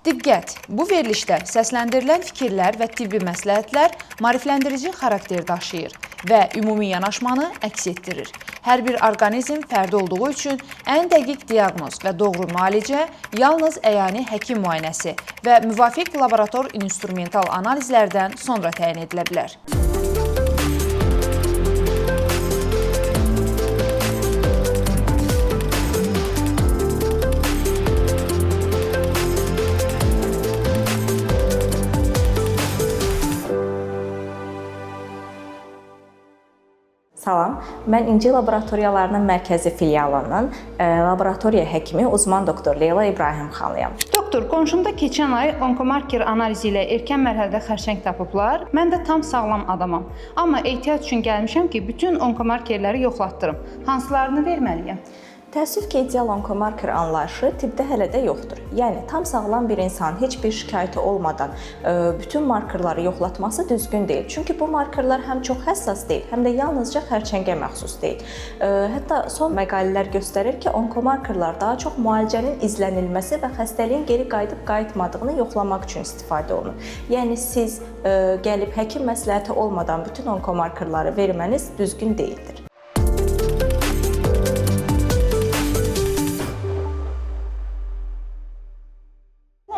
Diqqət! Bu verilişdə səsləndirilən fikirlər və tibbi məsləhətlər maarifləndirici xarakter daşıyır və ümumi yanaşmanı əks etdirir. Hər bir orqanizm fərdi olduğu üçün ən dəqiq diaqnoz və doğru müalicə yalnız əyani həkim müayinəsi və müvafiq laborator instrumental analizlərdən sonra təyin edilə bilər. Salam, mən İnci Laboratoriyalarının mərkəzi filialının laboratoriya həkimi uzman doktor Leyla İbrahim xanıyam. Doktor, qonşumda keçən ay onkomarker analizi ilə erkən mərhələdə xərçəng tapıblar. Mən də tam sağlam adamam. Amma ehtiyat üçün gəlmişəm ki, bütün onkomarkerləri yoxlatdırım. Hansılarını verməliyəm? Təəssüf ki, ideal onkomarker anlayışı tibbdə hələ də yoxdur. Yəni, tam sağlam bir insan heç bir şikayəti olmadan bütün markerları yoxlatması düzgün deyil. Çünki bu markerlar həm çox həssas deyil, həm də yalnızca xərçəngə məxsus deyil. Hətta son məqalələr göstərir ki, onkomarkerlar daha çox müalicənin izlənilməsi və xəstəliyin geri qayıdıb-qayıtmadığını yoxlamaq üçün istifadə olunur. Yəni, siz gəlib həkim məsləhəti olmadan bütün onkomarkerları verməniz düzgün deyildir.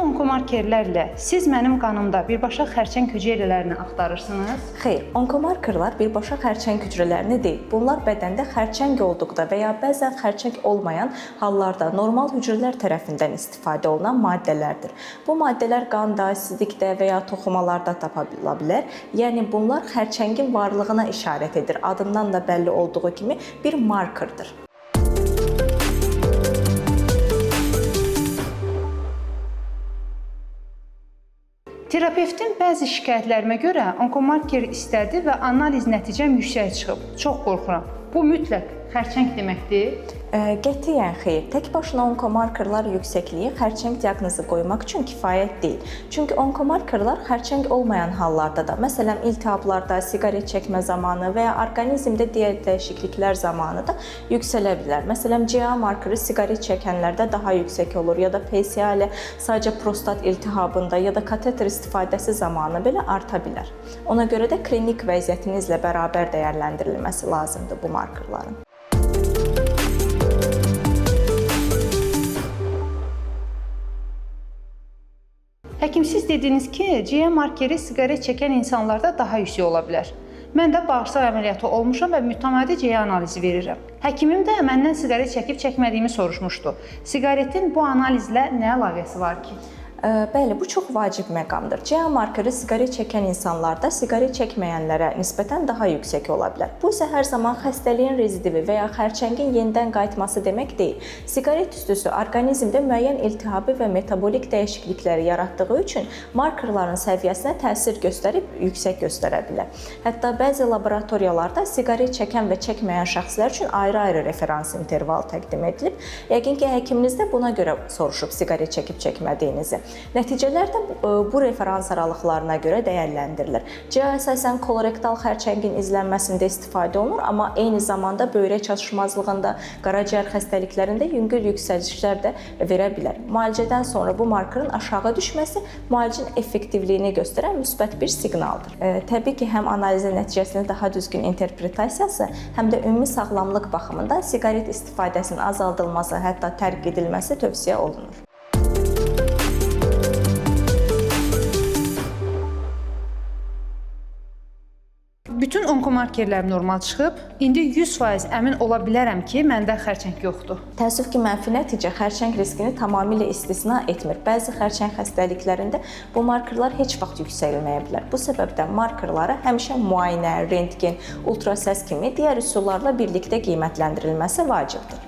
Onkomarkerlərlə siz mənim qanımda birbaşa xərçəng hüceyrələrini axtarırsınız? Xeyr, onkomarkerlar birbaşa xərçəng hüceyrələrini deyil. Bunlar bədəndə xərçəng olduqda və ya bəzən xərçəng olmayan hallarda normal hüceyrələr tərəfindən istifadə olunan maddələrdir. Bu maddələr qanda, sidikdə və ya toxumalarda tapıla bilər. Yəni, bunlar xərçəngin varlığına işarət edir. Adından da bəlli olduğu kimi bir markerdir. Terapevtin bəzi şikayətlərimə görə onkomarker istədi və analiz nəticəm yüksək çıxıb. Çox qorxuram. Bu mütləq xərçəng deməkdir. Qətiyyən xeyr. Tək başına onkomarkerlar yüksəkliyi xərçəng diaqnozu qoymaq üçün kifayət deyil. Çünki onkomarkerlar xərçəng olmayan hallarda da, məsələn, iltihablarda, siqaret çəkmə zamanı və ya orqanizmdə digər dəyişikliklər zamanı da yüksələ bilər. Məsələn, CA markeri siqaret çəkənlərdə daha yüksək olur ya da PSA ilə sadəcə prostat iltihabında ya da kateter istifadəsi zamanı belə arta bilər. Ona görə də klinik vəziyyətinizlə bərabər dəyərləndirilməsi lazımdır bu markerların. Həkim, siz dediniz ki, CA markeri siqaret çəkən insanlarda daha yüksək ola bilər. Mən də bağırsaq əməliyyatı olmuşam və mütəmadi CA analizi verirəm. Həkimim də məndən siqaret çəkib çəkmədiyimi soruşmuşdu. Siqaretin bu analizlə nə əlaqəsi var ki? Bəli, bu çox vacib məqamdır. CA markeri siqaret çəkən insanlarda siqaret çəkməyənlərə nisbətən daha yüksək ola bilər. Bu isə hər zaman xəstəliyin rezidivi və ya xərçəngin yenidən qayıtması demək deyil. Siqaret tüstüsü orqanizmdə müəyyən iltihabi və metabolik dəyişiklikləri yaratdığı üçün markerların səviyyəsinə təsir göstərib yüksək göstərə bilər. Hətta bəzi laboratoriyalarda siqaret çəkən və çəkməyən şəxslər üçün ayrı-ayrı referans interval təqdim edilib. Yəqin ki, həkiminizdə buna görə soruşub siqaret çəkib çəkmədiyinizi. Nəticələr də bu referans aralıqlarına görə dəyərləndirilir. CA əsasən kolorektal xərçəngin izlənməsində istifadə olunur, amma eyni zamanda böyrək çatışmazlığında, qaraciyər xəstəliklərində yüngül yüksəlişlər də verə bilər. Müalicədən sonra bu markerin aşağı düşməsi müalicənin effektivliyini göstərən müsbət bir siqnaldır. Təbii ki, həm analizin nəticəsinin daha düzgün interpretasiyası, həm də ümumi sağlamlıq baxımından siqaret istifadəsinin azaldılması, hətta tərk edilməsi tövsiyə olunur. Bütün onkomarkerlər normal çıxıb, indi 100% əmin ola bilərəm ki, məndə xərçəng yoxdur. Təəssüf ki, mənfi nəticə xərçəng riskini tamamilə istisna etmir. Bəzi xərçəng xəstəliklərində bu markerlar heç vaxt yüksəlməyə bilər. Bu səbəbdən markerları həmişə müayinə, rentgen, ultrasəs kimi digər üsullarla birlikdə qiymətləndirilməsi vacibdir.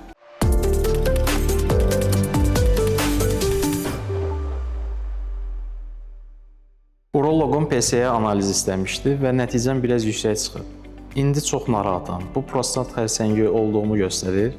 Uroloqun PSA analizi istəmişdi və nəticəm biraz yüksək çıxıb. İndi çox narahatam. Bu prostat xərçəngi olduğumu göstərir.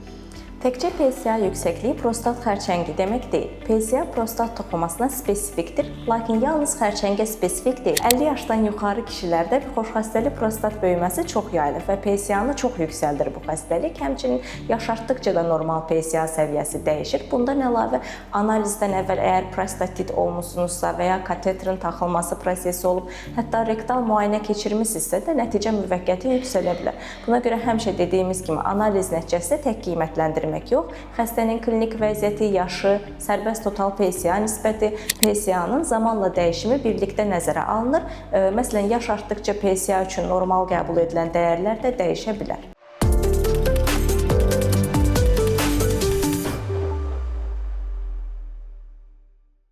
Təkcə PSA yüksəkliyi prostat xərçəngi demək deyil. PSA prostat toxumasına spesifikdir, lakin yalnız xərçəngə spesifik deyil. 50 yaşdan yuxarı kişilərdə xoşxəstəli prostat böyüməsi çox yayılır və PSA-nı çox yüksəldir bu xəstəlik. Həmçinin yaş artdıqca da normal PSA səviyyəsi dəyişir. Bundan əlavə analizdən əvvəl əgər prostatit olmusunuzsa və ya kateterin taxılması prosesi olub, hətta rektal müayinə keçirmisinizsə də nəticə müvəqqəti yüksələ bilər. Buna görə həmişə dediyimiz kimi analiz nəticəsi tək qiymətləndirmək yox, xəstənin klinik vəziyyəti, yaşı, sərbəst total PSA nisbəti, PSA-nın zamanla dəyişimi birlikdə nəzərə alınır. Məsələn, yaş artdıqca PSA üçün normal qəbul edilən dəyərlər də dəyişə bilər.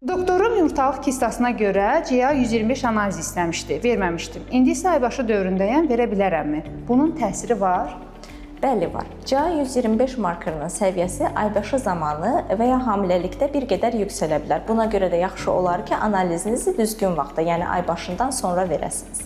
Doktorum yumurtalıq kistasına görə CA125 analiz istəmişdi, verməmişdim. İndi isə aybaşı dövründəyəm, verə bilərəmmi? Bunun təsiri var? Bəli, var. CA125 markerının səviyyəsi aybaşı zamanı və ya hamiləlikdə bir qədər yüksələ bilər. Buna görə də yaxşı olar ki, analizinizi düzgün vaxtda, yəni aybaşından sonra verəsiniz.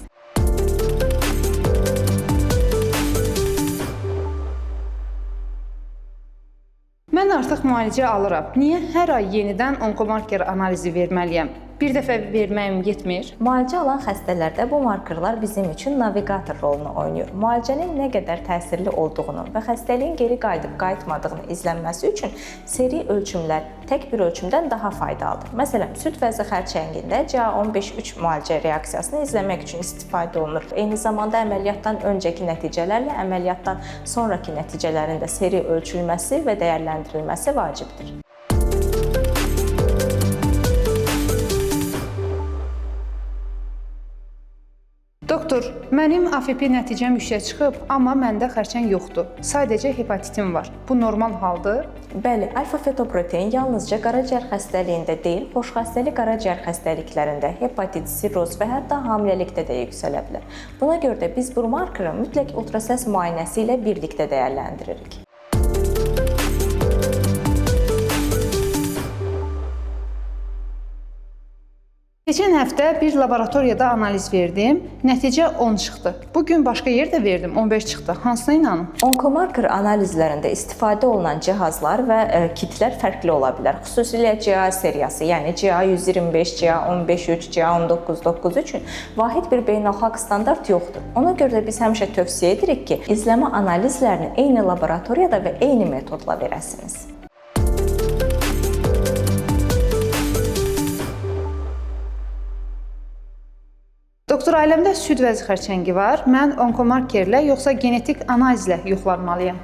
Mən artıq müalicə alıram. Niyə hər ay yenidən onkomarker analizi verməliyəm? Bir dəfə verməyim yetmir. Müalicə alan xəstələrdə bu markerlar bizim üçün navigator rolunu oynayır. Müalicənin nə qədər təsirli olduğunu və xəstəliyin geri qayıdıb qayıtmadığını izlənməsi üçün seri ölçümlər tək bir ölçümdən daha faydalıdır. Məsələn, süd vəzi xərçəngində CA15-3 müalicə reaksiyasını izləmək üçün istifadə olunur. Eyni zamanda əməliyyatdan öncəki nəticələrlə əməliyyatdan sonraki nəticələrin də seri ölçülməsi və dəyərləndirilməsi vacibdir. Doktor, mənim AFP nəticəm yüksək çıxıb, amma məndə xərçəng yoxdur. Sadəcə hepatitim var. Bu normal haldır? Bəli, alfa-fetoprotein yalnızca qaraciyər xəstəliyində deyil, xoşxəstəli qaraciyər xəstəliklərində, hepatit, sirroz və hətta hamiləlikdə də yüksələ bilər. Buna görə də biz bu markeri mütləq ultrasəs müayinəsi ilə birlikdə dəyərləndiririk. Keçən həftə bir laboratoriyada analiz verdim, nəticə 10 çıxdı. Bugün başqa yerdə verdim, 15 çıxdı. Hansına inanım? Onkomarker analizlərində istifadə olunan cihazlar və kitlər fərqli ola bilər. Xüsusilə CA seriyası, yəni CA125, CA15-3, CA19-9 üçün vahid bir beynəlxalq standart yoxdur. Ona görə də biz həmişə tövsiyə edirik ki, izləmə analizlərini eyni laboratoriyada və eyni metodla verəsiniz. Doktor, ailəmdə süd vəzi xərçəngi var. Mən onkomarkerlə yoxsa genetik analizlə yoxlanmalıyam?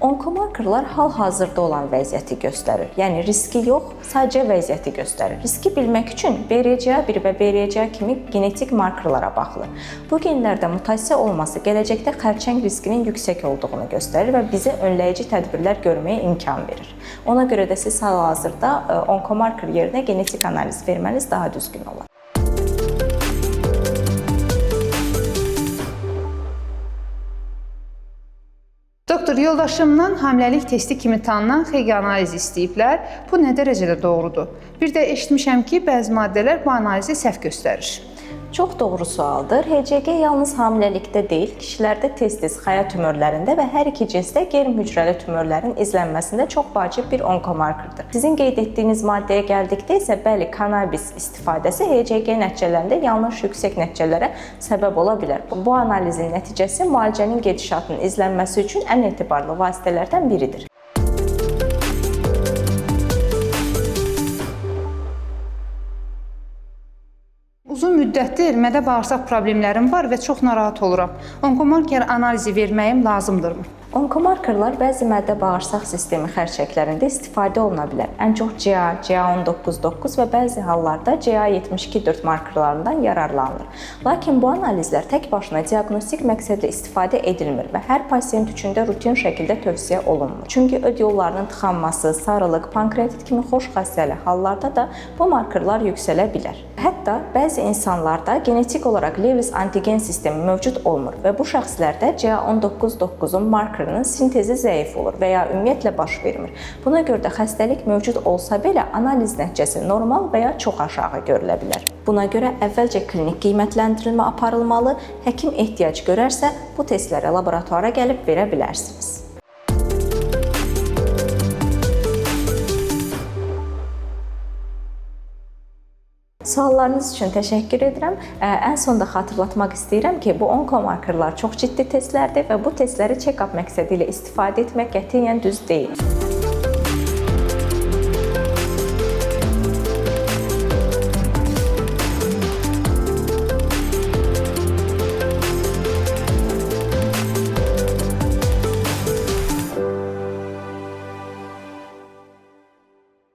Onkomarkerlar hal-hazırda olan vəziyyəti göstərir. Yəni riski yox, sadəcə vəziyyəti göstərir. Riski bilmək üçün BRCA1 və BRCA kimi genetik markerlara baxılır. Bu genlərdə mutasiya olması gələcəkdə xərçəng riskinin yüksək olduğunu göstərir və bizə önləyici tədbirlər görməyə imkan verir. Ona görə də siz hal-hazırda onkomarker yerinə genetik analiz verməniz daha düzgün olar. Doktor, yoldaşımdan hamiləlik testi kimi tanınan xeyli analiz istəyiblər. Bu nə dərəcədə doğrudur? Bir də eşitmişəm ki, bəzi maddələr bu analizi səhv göstərir. Çox doğru sualdır. HCG yalnız hamiləlikdə deyil, kişilərdə testis, xaya tümörlərində və hər iki cinsdə qeyri-hücrəli tümörlərin izlənməsində çox vacib bir onkomarkerdir. Sizin qeyd etdiyiniz maddəyə gəldikdə isə bəli, kannabis istifadəsi HCG nəticələrində yanlış yüksək nəticələrə səbəb ola bilər. Bu analizin nəticəsi müalicənin gedişatının izlənməsi üçün ən etibarlı vasitələrdən biridir. Uzun müddətdir mədə-bağırsaq problemlərim var və çox narahat oluram. Onkomarker analizi verməyim lazımdırmı? Onkomarkerlar bəzi mədə-bağırsaq sistemi xərçəklərində istifadə oluna bilər. Ən çox CA, CA19-9 və bəzi hallarda CA72-4 markerlarından yararlanılır. Lakin bu analizlər tək başına diaqnostik məqsədlə istifadə edilmir və hər pasiyent üçün də rutin şəkildə tövsiyə olunmur. Çünki öd yollarının tıxanması, sarılıq, pankreatit kimi xoş xəstəli hallarda da bu markerlar yüksələ bilər. Hətta bəzi insanlarda genetik olaraq Lewis antigen sistemi mövcud olmur və bu şəxslərdə CA19-9-un markerının sintezi zəif olur və ya ümumiyyətlə baş vermir. Buna görə də xəstəlik mövcud olsa belə analiz nəticəsi normal və ya çox aşağı görülə bilər. Buna görə əvvəlcə klinik qiymətləndirilmə aparılmalı, həkim ehtiyac görərsə bu testlərə laboratoriya gəlib verə bilərsiniz. Suallarınız üçün təşəkkür edirəm. Ən sonda xatırlatmaq istəyirəm ki, bu onkomarkerlər çox ciddi testlərdir və bu testləri check-up məqsədi ilə istifadə etmək qətiyyən düz deyil.